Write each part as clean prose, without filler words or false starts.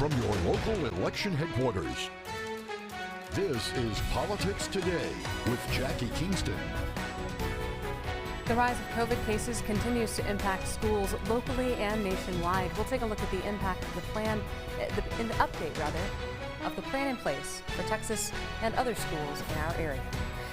from your local election headquarters. This is Politics Today with Jackie Kingston. The rise of COVID cases continues to impact schools locally and nationwide. We'll take a look at the impact of the update of the plan in place for Texas and other schools in our area.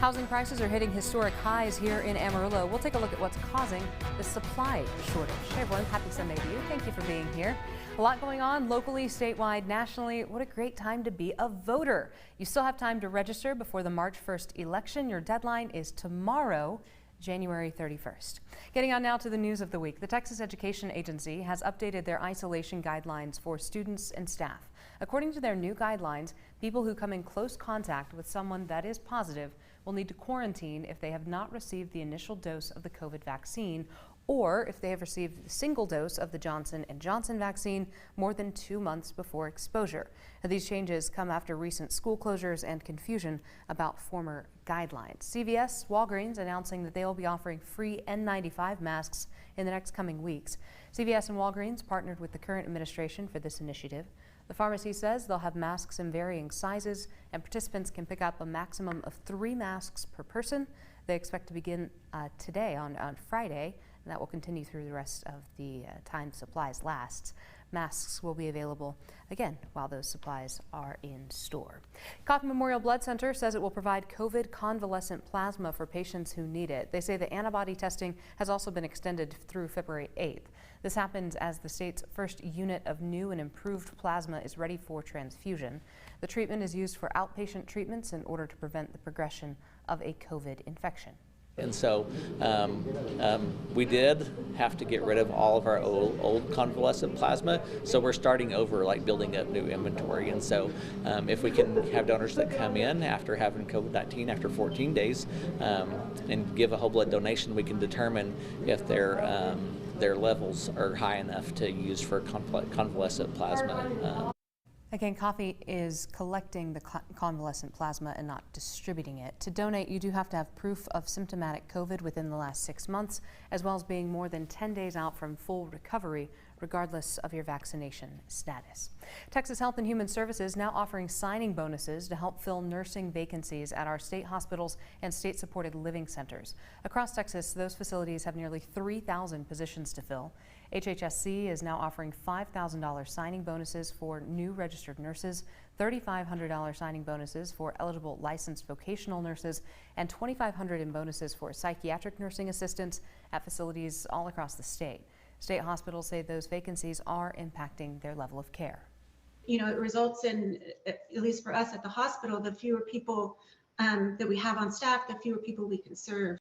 Housing prices are hitting historic highs here in Amarillo. We'll take a look at what's causing the supply shortage. Hey everyone, happy Sunday to you. Thank you for being here. A lot going on locally, statewide, nationally. What a great time to be a voter. You still have time to register before the March 1st election. Your deadline is tomorrow, January 31st. Getting on now to the news of the week. The Texas Education Agency has updated their isolation guidelines for students and staff. According to their new guidelines, people who come in close contact with someone that is positive will need to quarantine if they have not received the initial dose of the COVID vaccine or if they have received the single dose of the Johnson & Johnson vaccine more than 2 months before exposure. Now, these changes come after recent school closures and confusion about former guidelines. CVS, Walgreens announcing that they will be offering free N95 masks in the next coming weeks. CVS and Walgreens partnered with the current administration for this initiative. The pharmacy says they'll have masks in varying sizes and participants can pick up a maximum of 3 masks per person. They expect to begin today on Friday, and that will continue through the rest of the time supplies lasts. Masks will be available again while those supplies are in store. Coffee Memorial Blood Center says it will provide COVID convalescent plasma for patients who need it. They say the antibody testing has also been extended through February 8th. This happens as the state's first unit of new and improved plasma is ready for transfusion. The treatment is used for outpatient treatments in order to prevent the progression of a COVID infection. And so we did have to get rid of all of our old convalescent plasma. So we're starting over, like building up new inventory. And so if we can have donors that come in after having COVID-19 after 14 days and give a whole blood donation, we can determine if their levels are high enough to use for convalescent plasma. Again, Coffee is collecting the convalescent plasma and not distributing it. To donate, you do have to have proof of symptomatic COVID within the last 6 months, as well as being more than 10 days out from full recovery, regardless of your vaccination status. Texas Health and Human Services now offering signing bonuses to help fill nursing vacancies at our state hospitals and state-supported living centers. Across Texas, those facilities have nearly 3,000 positions to fill. HHSC is now offering $5,000 signing bonuses for new registered nurses, $3,500 signing bonuses for eligible licensed vocational nurses, and $2,500 in bonuses for psychiatric nursing assistants at facilities all across the state. State hospitals say those vacancies are impacting their level of care. You know, it results in, at least for us at the hospital, the fewer people that we have on staff, the fewer people we can serve.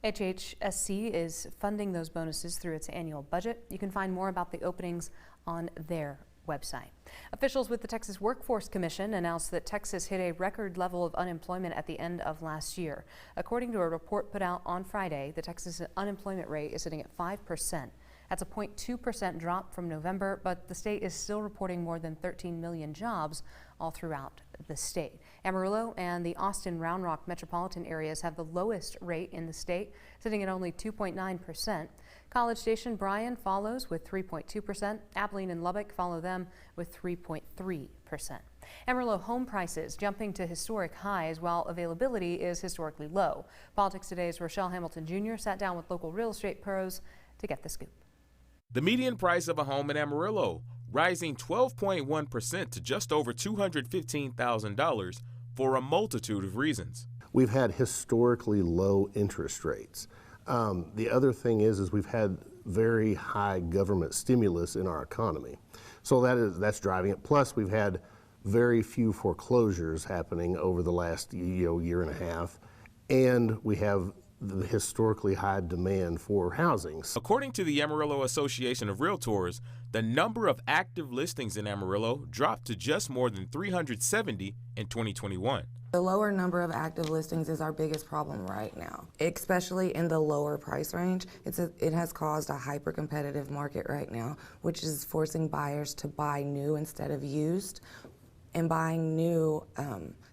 HHSC is funding those bonuses through its annual budget. You can find more about the openings on their website. Officials with the Texas Workforce Commission announced that Texas hit a record level of unemployment at the end of last year. According to a report put out on Friday, the Texas unemployment rate is sitting at 5%. That's a 0.2% drop from November, but the state is still reporting more than 13 million jobs all throughout the state. Amarillo and the Austin Round Rock metropolitan areas have the lowest rate in the state, sitting at only 2.9%. College Station, Bryan follows with 3.2%. Abilene and Lubbock follow them with 3.3%. Amarillo home prices jumping to historic highs while availability is historically low. Politics Today's Rochelle Hamilton Jr. sat down with local real estate pros to get the scoop. The median price of a home in Amarillo rising 12.1% to just over $215,000 for a multitude of reasons. We've had historically low interest rates. The other thing is we've had very high government stimulus in our economy. So that's driving it. Plus we've had very few foreclosures happening over the last year and a half. And we have the historically high demand for housing. According to the Amarillo Association of Realtors, the number of active listings in Amarillo dropped to just more than 370 in 2021. The lower number of active listings is our biggest problem right now, especially in the lower price range. It has caused a hyper-competitive market right now, which is forcing buyers to buy new instead of used. and buying new,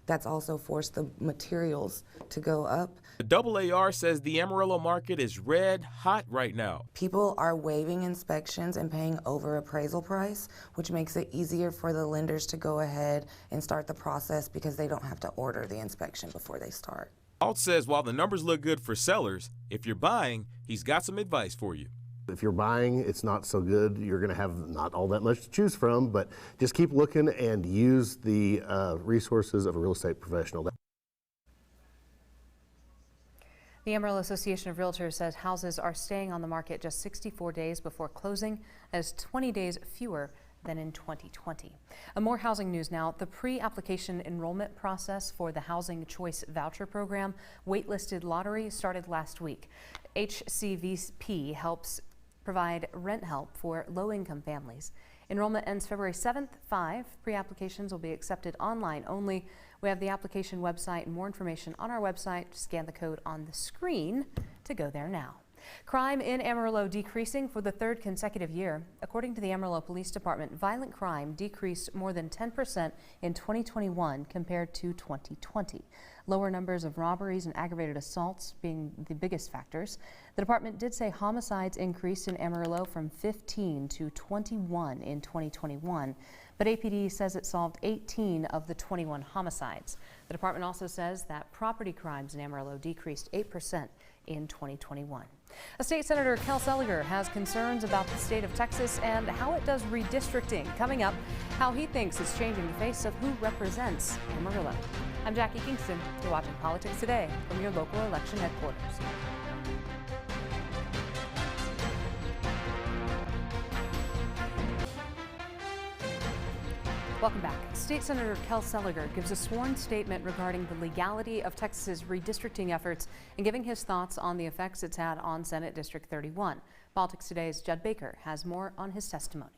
that's also forced the materials to go up. The AAR says the Amarillo market is red hot right now. People are waiving inspections and paying over appraisal price, which makes it easier for the lenders to go ahead and start the process because they don't have to order the inspection before they start. Alt says while the numbers look good for sellers, if you're buying, he's got some advice for you. If you're buying, it's not so good. You're going to have not all that much to choose from, but just keep looking and use the resources of a real estate professional. The Amarillo Association of Realtors says houses are staying on the market just 64 days before closing. That is 20 days fewer than in 2020. More housing news now. The pre-application enrollment process for the Housing Choice Voucher Program waitlisted lottery started last week. HCVP helps provide rent help for low-income families. Enrollment ends February 7th, 5. Pre-applications will be accepted online only. We have the application website and more information on our website. Scan the code on the screen to go there now. Crime in Amarillo decreasing for the third consecutive year. According to the Amarillo Police Department, violent crime decreased more than 10% in 2021 compared to 2020. Lower numbers of robberies and aggravated assaults being the biggest factors. The department did say homicides increased in Amarillo from 15 to 21 in 2021, but APD says it solved 18 of the 21 homicides. The department also says that property crimes in Amarillo decreased 8% in 2021. State Senator Kel Seliger has concerns about the state of Texas and how it does redistricting. Coming up, how he thinks it's changing the face of who represents Amarillo. I'm Jackie Kingston. You're watching Politics Today from your local election headquarters. Welcome back. State Senator Kel Seliger gives a sworn statement regarding the legality of Texas's redistricting efforts and giving his thoughts on the effects it's had on Senate District 31. Politics Today's Judd Baker has more on his testimony.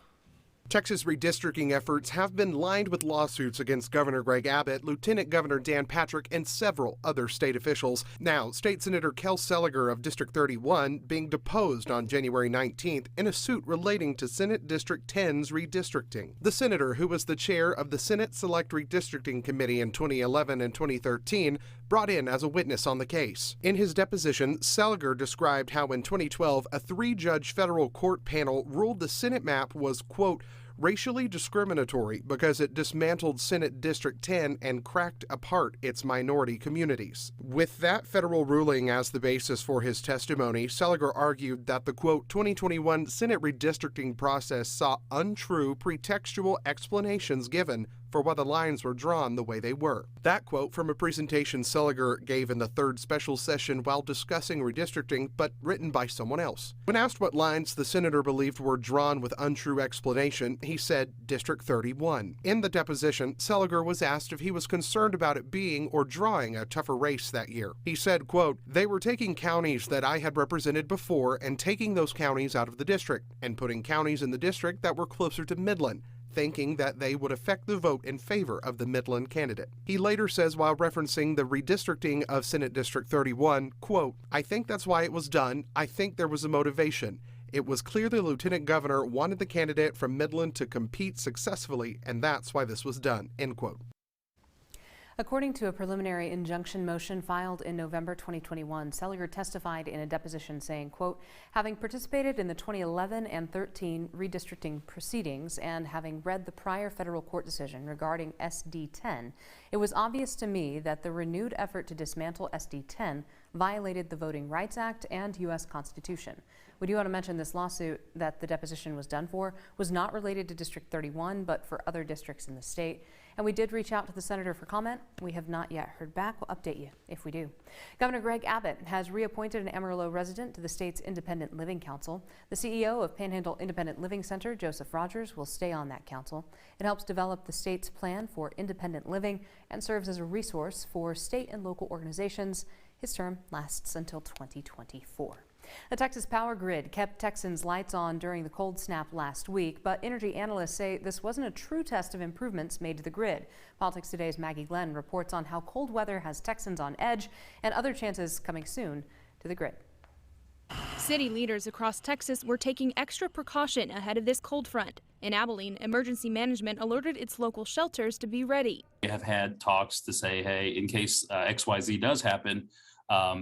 Texas redistricting efforts have been lined with lawsuits against Governor Greg Abbott, Lieutenant Governor Dan Patrick, and several other state officials. Now, State Senator Kel Seliger of District 31 being deposed on January 19th in a suit relating to Senate District 10's redistricting. The senator, who was the chair of the Senate Select Redistricting Committee in 2011 and 2013, brought in as a witness on the case. In his deposition, Seliger described how in 2012, a 3-judge federal court panel ruled the Senate map was, quote, racially discriminatory because it dismantled Senate District 10 and cracked apart its minority communities. With that federal ruling as the basis for his testimony, Seliger argued that the, quote, 2021 Senate redistricting process saw untrue pretextual explanations given for why the lines were drawn the way they were. That quote from a presentation Seliger gave in the 3rd special session while discussing redistricting, but written by someone else. When asked what lines the senator believed were drawn with untrue explanation, he said District 31. In the deposition, Seliger was asked if he was concerned about it being or drawing a tougher race that year. He said, quote, they were taking counties that I had represented before and taking those counties out of the district and putting counties in the district that were closer to Midland, thinking that they would affect the vote in favor of the Midland candidate. He later says while referencing the redistricting of Senate District 31, quote, I think that's why it was done. I think there was a motivation. It was clear the lieutenant governor wanted the candidate from Midland to compete successfully, and that's why this was done, end quote. According to a preliminary injunction motion filed in November 2021, Seliger testified in a deposition saying, quote, having participated in the 2011 and 13 redistricting proceedings and having read the prior federal court decision regarding SD 10, it was obvious to me that the renewed effort to dismantle SD 10 violated the Voting Rights Act and U.S. Constitution. We do want to mention this lawsuit that the deposition was done for was not related to District 31, but for other districts in the state. And we did reach out to the senator for comment. We have not yet heard back. We'll update you if we do. Governor Greg Abbott has reappointed an Amarillo resident to the state's Independent Living Council. The CEO of Panhandle Independent Living Center, Joseph Rogers, will stay on that council. It helps develop the state's plan for independent living and serves as a resource for state and local organizations. His term lasts until 2024. The Texas power grid kept Texans' lights on during the cold snap last week, but energy analysts say this wasn't a true test of improvements made to the grid. Politics Today's Maggie Glenn reports on how cold weather has Texans on edge and other chances coming soon to the grid. City leaders across Texas were taking extra precaution ahead of this cold front. In Abilene, emergency management alerted its local shelters to be ready. We have had talks to say, hey, in case XYZ does happen,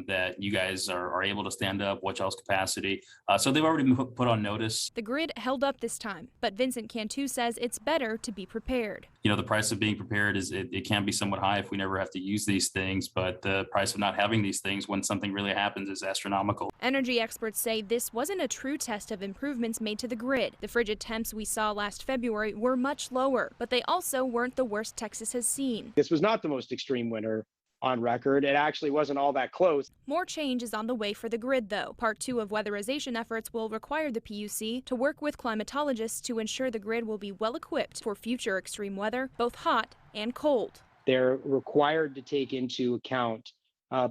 that you guys are able to stand up, watch y'all's capacity. So they've already put on notice. The grid held up this time, but Vincent Cantu says it's better to be prepared. You know, the price of being prepared is it can be somewhat high if we never have to use these things, but the price of not having these things when something really happens is astronomical. Energy experts say this wasn't a true test of improvements made to the grid. The frigid temps we saw last February were much lower, but they also weren't the worst Texas has seen. This was not the most extreme winter on record. It actually wasn't all that close. More change is on the way for the grid, though. Part 2 of weatherization efforts will require the PUC to work with climatologists to ensure the grid will be well equipped for future extreme weather, both hot and cold. They're required to take into account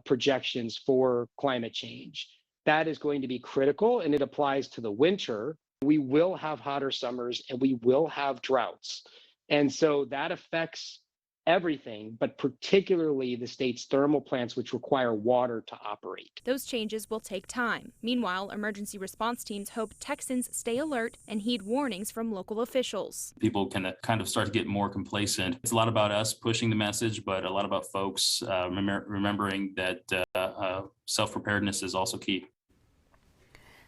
projections for climate change. That is going to be critical, and it applies to the winter. We will have hotter summers and we will have droughts. And so that affects everything, but particularly the state's thermal plants, which require water to operate. Those changes will take time. Meanwhile, emergency response teams hope Texans stay alert and heed warnings from local officials. People can kind of start to get more complacent. It's a lot about us pushing the message, but a lot about folks remembering that self-preparedness is also key.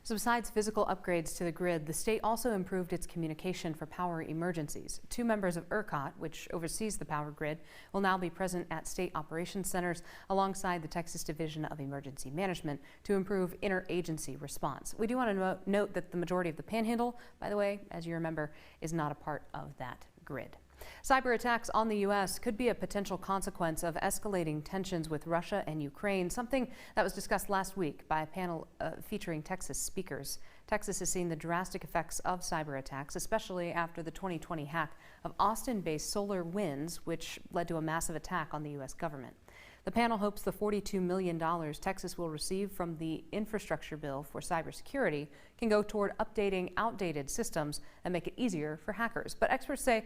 So besides physical upgrades to the grid, the state also improved its communication for power emergencies. 2 members of ERCOT, which oversees the power grid, will now be present at state operations centers alongside the Texas Division of Emergency Management to improve interagency response. We do want to note that the majority of the Panhandle, by the way, as you remember, is not a part of that grid. Cyber attacks on the U.S. could be a potential consequence of escalating tensions with Russia and Ukraine, something that was discussed last week by a panel featuring Texas speakers. Texas has seen the drastic effects of cyber attacks, especially after the 2020 hack of Austin-based Solar Winds, which led to a massive attack on the U.S. government. The panel hopes the $42 million Texas will receive from the infrastructure bill for cybersecurity can go toward updating outdated systems and make it easier for hackers. But experts say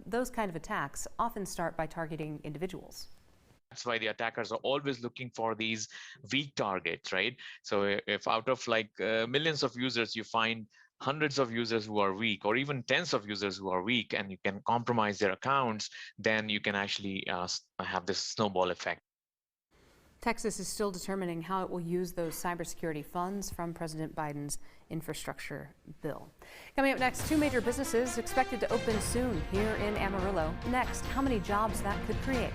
those kind of attacks often start by targeting individuals. That's why the attackers are always looking for these weak targets, right? So if out of like millions of users, you find hundreds of users who are weak, or even tens of users who are weak, and you can compromise their accounts, then you can actually have this snowball effect. Texas is still determining how it will use those cybersecurity funds from President Biden's infrastructure bill. Coming up next, 2 major businesses expected to open soon here in Amarillo. Next, how many jobs that could create.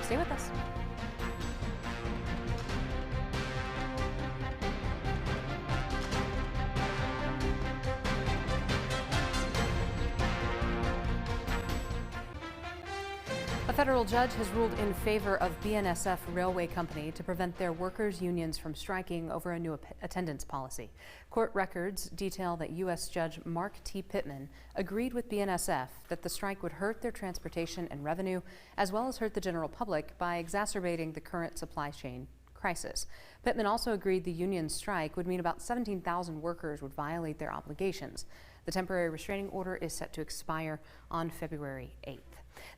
Stay with us. A federal judge has ruled in favor of BNSF Railway Company to prevent their workers' unions from striking over a new attendance policy. Court records detail that U.S. Judge Mark T. Pittman agreed with BNSF that the strike would hurt their transportation and revenue, as well as hurt the general public by exacerbating the current supply chain crisis. Pittman also agreed the union's strike would mean about 17,000 workers would violate their obligations. The temporary restraining order is set to expire on February 8th.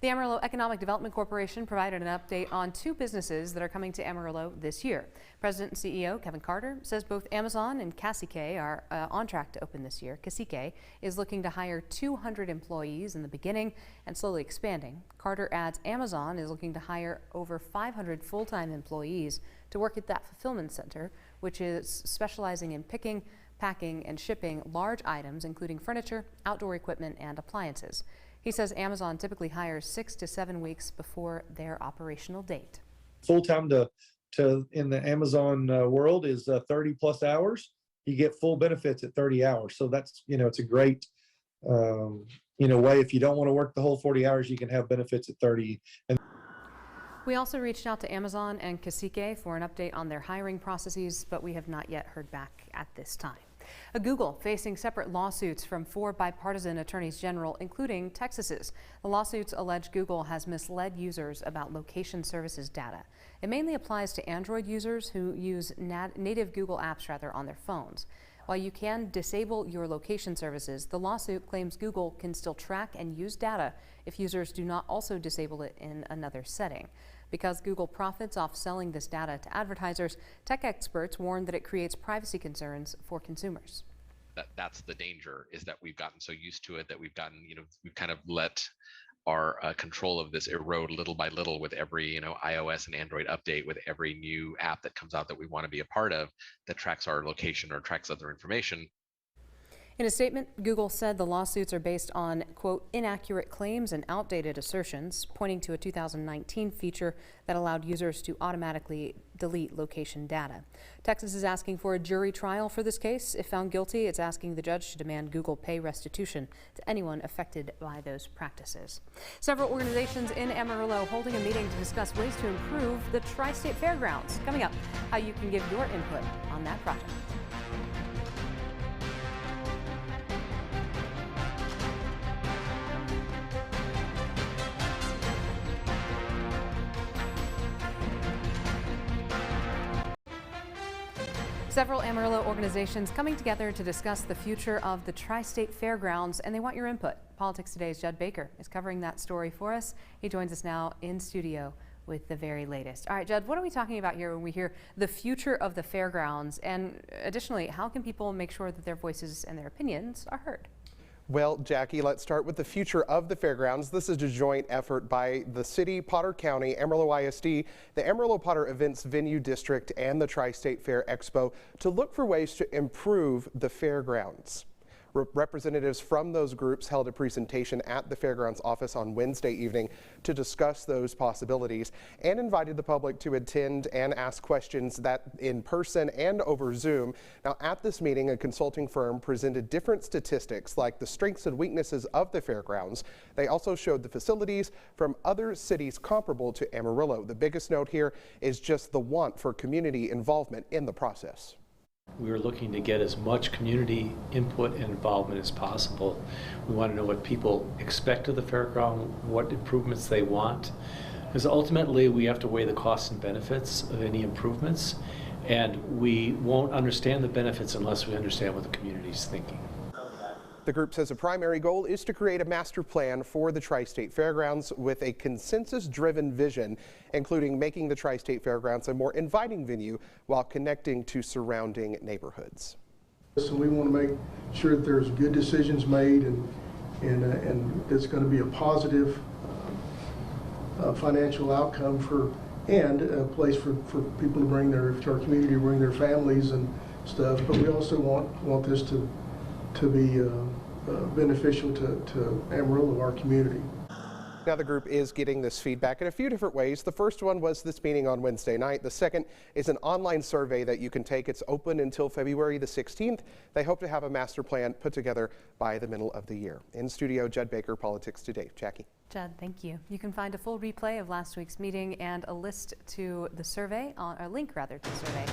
The Amarillo Economic Development Corporation provided an update on 2 businesses that are coming to Amarillo this year. President and CEO Kevin Carter says both Amazon and Cacique are on track to open this year. Cacique is looking to hire 200 employees in the beginning and slowly expanding. Carter adds Amazon is looking to hire over 500 full-time employees to work at that fulfillment center, which is specializing in picking, packing, and shipping large items, including furniture, outdoor equipment, and appliances. He says Amazon typically hires 6 to 7 weeks before their operational date. Full-time to in the Amazon world is 30 plus hours. You get full benefits at 30 hours. So that's, it's a great, way. If you don't want to work the whole 40 hours, you can have benefits at 30. We also reached out to Amazon and Cacique for an update on their hiring processes, but we have not yet heard back at this time. Google facing separate lawsuits from 4 bipartisan attorneys general, including Texas's. The lawsuits allege Google has misled users about location services data. It mainly applies to Android users who use native Google apps on their phones. While you can disable your location services, the lawsuit claims Google can still track and use data if users do not also disable it in another setting. Because Google profits off selling this data to advertisers, tech experts warn that it creates privacy concerns for consumers. That's the danger, is that we've gotten so used to it that we've kind of let our control of this erode little by little with every iOS and Android update, with every new app that comes out that we want to be a part of that tracks our location or tracks other information. In a statement, Google said the lawsuits are based on, quote, inaccurate claims and outdated assertions, pointing to a 2019 feature that allowed users to automatically delete location data. Texas is asking for a jury trial for this case. If found guilty, it's asking the judge to demand Google pay restitution to anyone affected by those practices. Several organizations in Amarillo holding a meeting to discuss ways to improve the TriState Fairgrounds. Coming up, how you can give your input on that project. Several Amarillo organizations coming together to discuss the future of the TriState Fairgrounds, and they want your input. Politics Today's Judd Baker is covering that story for us. He joins us now in studio with the very latest. All right, Judd, what are we talking about here when we hear the future of the fairgrounds? And additionally, how can people make sure that their voices and their opinions are heard? Well, Jackie, let's start with the future of the fairgrounds. This is a joint effort by the city, Potter County, Amarillo ISD, the Amarillo Potter Events Venue District, and the Tri-State Fair Expo to look for ways to improve the fairgrounds. Representatives from those groups held a presentation at the fairgrounds office on Wednesday evening to discuss those possibilities and invited the public to attend and ask questions that in person and over Zoom. Now, at this meeting, a consulting firm presented different statistics like the strengths and weaknesses of the fairgrounds. They also showed the facilities from other cities comparable to Amarillo. The biggest note here is just the want for community involvement in the process. We were looking to get as much community input and involvement as possible. We want to know what people expect of the fairground, what improvements they want, because ultimately we have to weigh the costs and benefits of any improvements, and we won't understand the benefits unless we understand what the community is thinking. The group says a primary goal is to create a master plan for the Tri-State Fairgrounds with a consensus-driven vision, including making the Tri-State Fairgrounds a more inviting venue while connecting to surrounding neighborhoods. So we want to make sure that there's good decisions made and it's going to be a positive financial outcome and a place for people to bring to our community, to bring their families and stuff. But we also want this to be beneficial to Amarillo, our community. Now the group is getting this feedback in a few different ways. The first one was this meeting on Wednesday night. The second is an online survey that you can take. It's open until February the 16th. They hope to have a master plan put together by the middle of the year. In studio, Judd Baker, Politics Today. Jackie. Judd, thank you. You can find a full replay of last week's meeting and a list to the survey, a link rather to the survey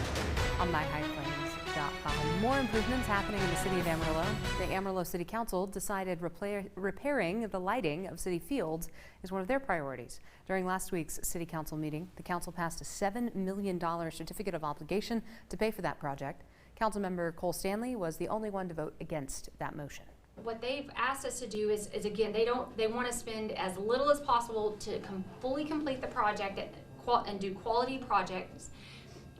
on myhighplains.com. More improvements happening in the city of Amarillo. The Amarillo City Council decided repairing the lighting of city fields is one of their priorities. During last week's city council meeting, the council passed a $7 million certificate of obligation to pay for that project. Councilmember Cole Stanley was the only one to vote against that motion. What they've asked us to do is again, they want to spend as little as possible to fully complete the project and do quality projects.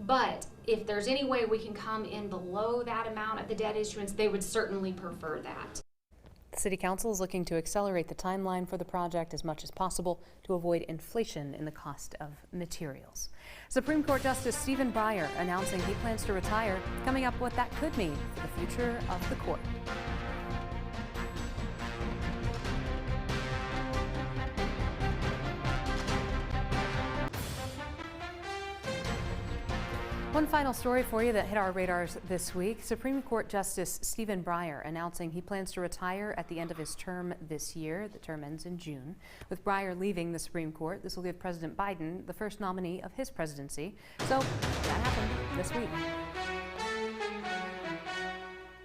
But if there's any way we can come in below that amount of the debt issuance, they would certainly prefer that. The City Council is looking to accelerate the timeline for the project as much as possible to avoid inflation in the cost of materials. Supreme Court Justice Stephen Breyer announcing he plans to retire, coming up what that could mean for the future of the court. One final story for you that hit our radars this week. Supreme Court Justice Stephen Breyer announcing he plans to retire at the end of his term this year. The term ends in June. With Breyer leaving the Supreme Court, this will give President Biden the first nominee of his presidency. So that happened this week.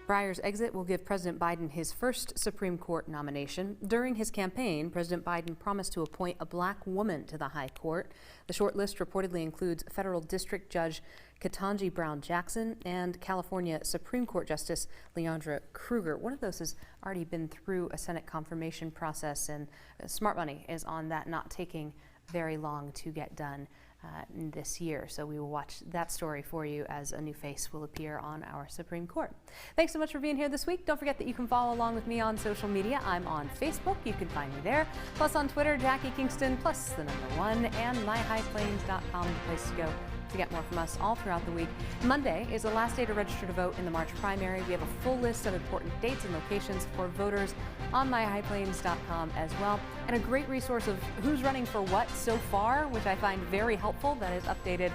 Breyer's exit will give President Biden his first Supreme Court nomination. During his campaign, President Biden promised to appoint a black woman to the High Court. The short list reportedly includes Federal District Judge Ketanji Brown Jackson and California Supreme Court Justice Leandra Kruger. One of those has already been through a Senate confirmation process, and smart money is on that not taking very long to get done this year. So we will watch that story for you as a new face will appear on our Supreme Court. Thanks so much for being here this week. Don't forget that you can follow along with me on social media. I'm on Facebook. You can find me there. Plus on Twitter, Jackie Kingston, plus the #1, and myhighplains.com, the place to go to get more from us all throughout the week. Monday is the last day to register to vote in the March primary. We have a full list of important dates and locations for voters on myhighplains.com as well. And a great resource of who's running for what so far, which I find very helpful. That is updated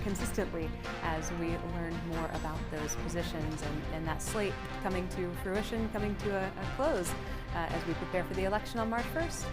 consistently as we learn more about those positions and that slate coming to fruition, coming to a close as we prepare for the election on March 1st.